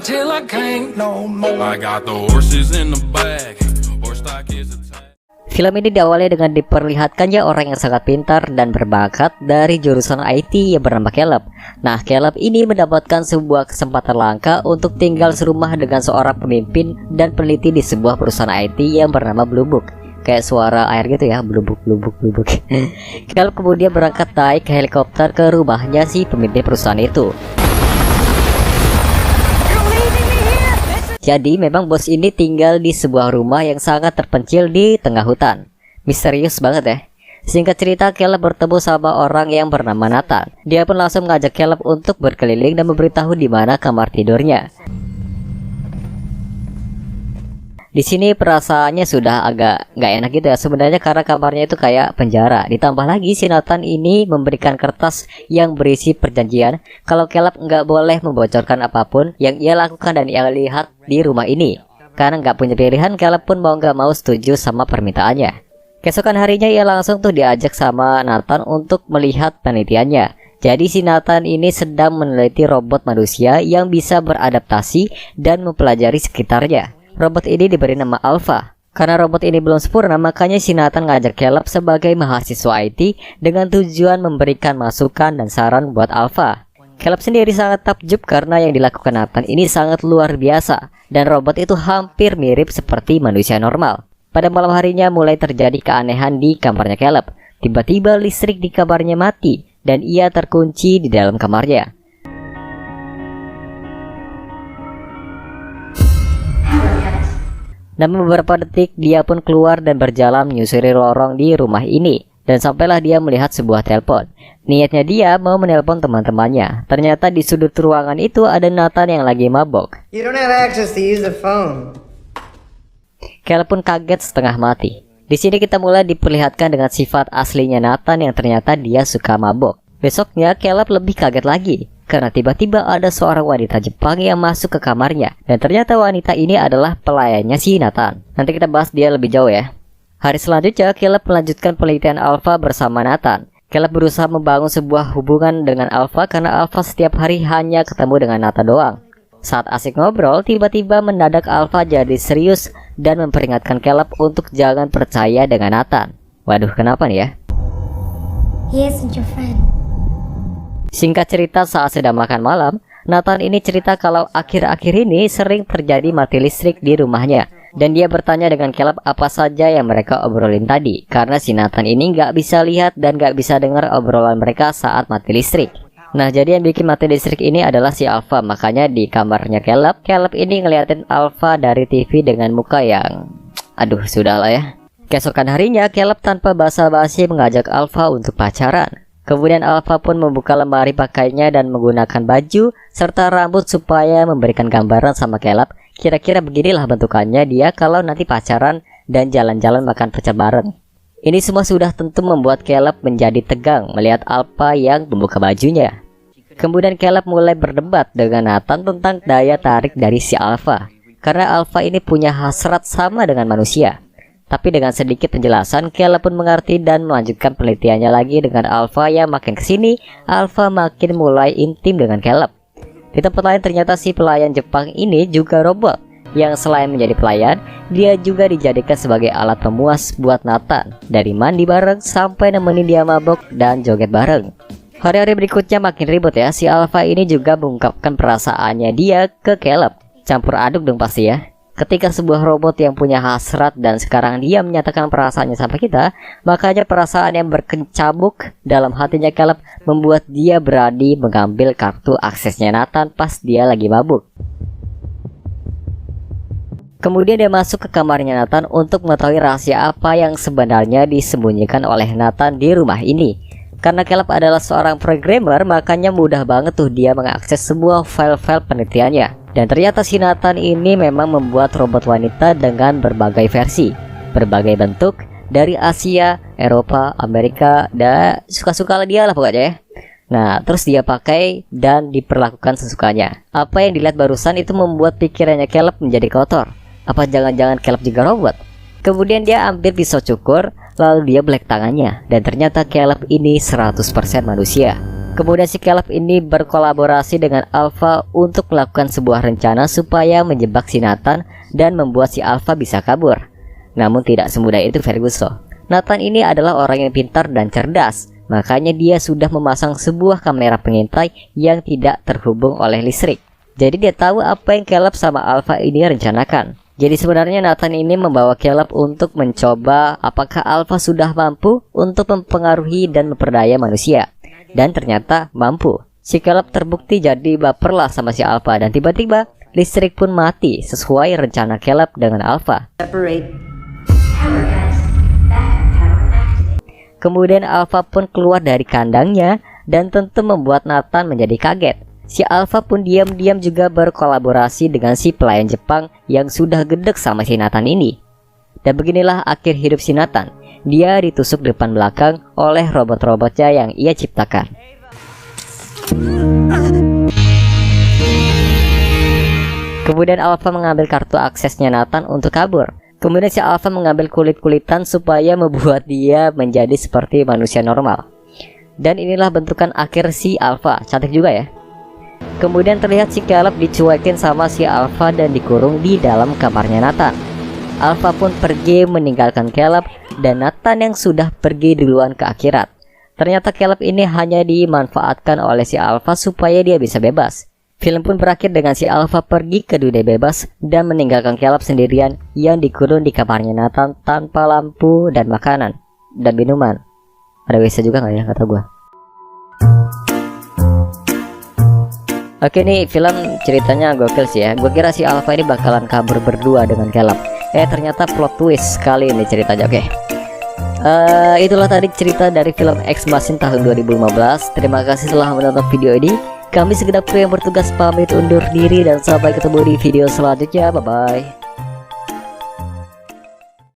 till I can't no more. I got the horses in the back. Horse stock is a Film ini diawali dengan diperlihatkannya orang yang sangat pintar dan berbakat dari jurusan IT yang bernama Caleb. Nah, Caleb ini mendapatkan sebuah kesempatan langka untuk tinggal serumah dengan seorang pemimpin dan peneliti di sebuah perusahaan IT yang bernama Blue Book. Kayak suara air gitu ya, Blue Book, Blue Book, Blue Book. Caleb kemudian berangkat naik ke helikopter ke rumahnya si pemimpin perusahaan itu. Jadi memang bos ini tinggal di sebuah rumah yang sangat terpencil di tengah hutan. Misterius banget ya. Singkat cerita, Caleb bertemu sama orang yang bernama Nathan. Dia pun langsung mengajak Caleb untuk berkeliling dan memberitahu di mana kamar tidurnya. Di sini perasaannya sudah agak nggak enak gitu ya sebenarnya, karena kamarnya itu kayak penjara. Ditambah lagi si Nathan ini memberikan kertas yang berisi perjanjian kalau Caleb nggak boleh membocorkan apapun yang ia lakukan dan ia lihat di rumah ini. Karena nggak punya pilihan, Caleb pun mau nggak mau setuju sama permintaannya. Keesokan harinya ia langsung tuh diajak sama Nathan untuk melihat penelitiannya. Jadi si Nathan ini sedang meneliti robot manusia yang bisa beradaptasi dan mempelajari sekitarnya. Robot ini diberi nama Alpha. Karena robot ini belum sempurna, makanya si Nathan ngajak Caleb sebagai mahasiswa IT dengan tujuan memberikan masukan dan saran buat Alpha. Caleb sendiri sangat takjub karena yang dilakukan Nathan ini sangat luar biasa dan robot itu hampir mirip seperti manusia normal. Pada malam harinya mulai terjadi keanehan di kamarnya Caleb. Tiba-tiba listrik di kamarnya mati dan ia terkunci di dalam kamarnya. Namun beberapa detik dia pun keluar dan berjalan menyusuri lorong di rumah ini. Dan sampailah dia melihat sebuah telepon. Niatnya dia mau menelpon teman-temannya. Ternyata di sudut ruangan itu ada Nathan yang lagi mabok. You don't have access to use the phone. Caleb pun kaget setengah mati. Di sini kita mulai diperlihatkan dengan sifat aslinya Nathan yang ternyata dia suka mabok. Besoknya Caleb lebih kaget lagi karena tiba-tiba ada seorang wanita Jepang yang masuk ke kamarnya. Dan ternyata wanita ini adalah pelayannya si Nathan. Nanti kita bahas dia lebih jauh ya. Hari selanjutnya Caleb melanjutkan penelitian Alpha bersama Nathan. Caleb berusaha membangun sebuah hubungan dengan Alpha karena Alpha setiap hari hanya ketemu dengan Nathan doang. Saat asik ngobrol, tiba-tiba mendadak Alpha jadi serius dan memperingatkan Caleb untuk jangan percaya dengan Nathan. Waduh, kenapa nih ya? He isn't your friend. Singkat cerita, saat sedang makan malam, Nathan ini cerita kalau akhir-akhir ini sering terjadi mati listrik di rumahnya. Dan dia bertanya dengan Caleb apa saja yang mereka obrolin tadi. Karena si Nathan ini nggak bisa lihat dan nggak bisa dengar obrolan mereka saat mati listrik. Nah, jadi yang bikin mati listrik ini adalah si Alpha. Makanya di kamarnya Caleb ini ngeliatin Alpha dari TV dengan muka yang... aduh, sudahlah ya. Keesokan harinya, Caleb tanpa basa-basi mengajak Alpha untuk pacaran. Kemudian Alpha pun membuka lemari pakainya dan menggunakan baju serta rambut supaya memberikan gambaran sama Caleb. Kira-kira beginilah bentukannya dia kalau nanti pacaran dan jalan-jalan makan pecel bareng. Ini semua sudah tentu membuat Caleb menjadi tegang melihat Alpha yang membuka bajunya. Kemudian Caleb mulai berdebat dengan Nathan tentang daya tarik dari si Alpha. Karena Alpha ini punya hasrat sama dengan manusia. Tapi dengan sedikit penjelasan, Caleb pun mengerti dan melanjutkan penelitiannya lagi dengan Alpha yang makin kesini, Alpha makin mulai intim dengan Caleb. Di tempat lain ternyata si pelayan Jepang ini juga robot, yang selain menjadi pelayan, dia juga dijadikan sebagai alat pemuas buat Nathan. Dari mandi bareng sampai nemenin dia mabok dan joget bareng. Hari-hari berikutnya makin ribut ya, si Alpha ini juga mengungkapkan perasaannya dia ke Caleb. Campur aduk dong pasti ya. Ketika sebuah robot yang punya hasrat dan sekarang dia menyatakan perasaannya sampai kita, makanya perasaan yang berkecamuk dalam hatinya Caleb membuat dia berani mengambil kartu aksesnya Nathan pas dia lagi mabuk. Kemudian dia masuk ke kamarnya Nathan untuk mengetahui rahasia apa yang sebenarnya disembunyikan oleh Nathan di rumah ini. Karena Caleb adalah seorang programmer, makanya mudah banget tuh dia mengakses semua file-file penelitiannya. Dan ternyata si Nathan ini memang membuat robot wanita dengan berbagai versi, berbagai bentuk, dari Asia, Eropa, Amerika, dan suka-suka dia lah pokoknya ya. Nah, terus dia pakai dan diperlakukan sesukanya. Apa yang dilihat barusan itu membuat pikirannya Caleb menjadi kotor. Apa jangan-jangan Caleb juga robot? Kemudian dia ambil pisau cukur, Lalu dia black tangannya, dan ternyata Caleb ini 100% manusia. Kemudian si Caleb ini berkolaborasi dengan Alpha untuk melakukan sebuah rencana supaya menjebak si Nathan dan membuat si Alpha bisa kabur. Namun tidak semudah itu Ferguson. Nathan ini adalah orang yang pintar dan cerdas, makanya dia sudah memasang sebuah kamera pengintai yang tidak terhubung oleh listrik. Jadi dia tahu apa yang Caleb sama Alpha ini rencanakan. Jadi sebenarnya Nathan ini membawa Caleb untuk mencoba apakah Alpha sudah mampu untuk mempengaruhi dan memperdaya manusia. Dan ternyata mampu. Si Caleb terbukti jadi baperlah sama si Alpha, dan tiba-tiba listrik pun mati sesuai rencana Caleb dengan Alpha. Kemudian Alpha pun keluar dari kandangnya dan tentu membuat Nathan menjadi kaget. Si Alpha pun diam-diam juga berkolaborasi dengan si pelayan Jepang yang sudah gedek sama si Nathan ini. Dan beginilah akhir hidup si Nathan. Dia ditusuk depan belakang oleh robot-robotnya yang ia ciptakan. Kemudian Alpha mengambil kartu aksesnya Nathan untuk kabur. Kemudian si Alpha mengambil kulit-kulitan supaya membuat dia menjadi seperti manusia normal. Dan inilah bentukan akhir si Alpha. Cantik juga ya. Kemudian terlihat si Caleb dicuekin sama si Alpha dan dikurung di dalam kamarnya Nathan. Alpha pun pergi meninggalkan Caleb, dan Nathan yang sudah pergi duluan ke akhirat. Ternyata Caleb ini hanya dimanfaatkan oleh si Alpha supaya dia bisa bebas. Film pun berakhir dengan si Alpha pergi ke dunia bebas dan meninggalkan Caleb sendirian yang dikurung di kamarnya Nathan tanpa lampu dan makanan dan minuman. Ada WC juga nggak ya, kata gue. Oke, nih film ceritanya gokil sih ya. Gue kira si Alpha ini bakalan kabur berdua dengan Caleb. Ternyata plot twist kali ini ceritanya. Oke. Itulah tadi cerita dari film Ex Machina tahun 2015. Terima kasih telah menonton video ini. Kami segenap kru yang bertugas pamit undur diri dan sampai ketemu di video selanjutnya. Bye bye.